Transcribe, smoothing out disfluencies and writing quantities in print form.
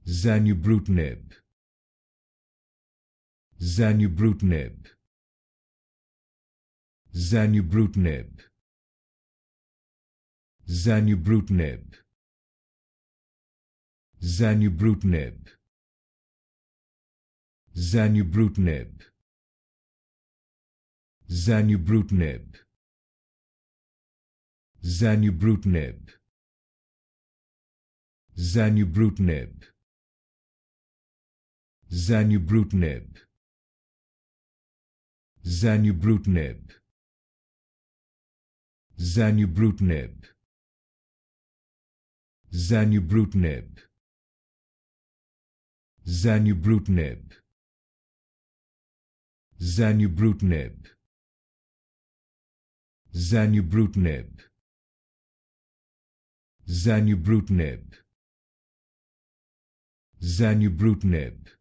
Zanubrutinib, Zanubrutinib, Zanubrutinib, Zanubrutinib, Zanubrutinib, Zanubrutinib, Zanubrutinib, Zanubrutinib, Zanubrutinib, Zanubrutinib, Zanubrutinib, Zanubrutinib, Zanubrutinib, Zanubrutinib, Zanubrutinib, Zanubrutinib, Zanubrutinib, Zanubrutinib,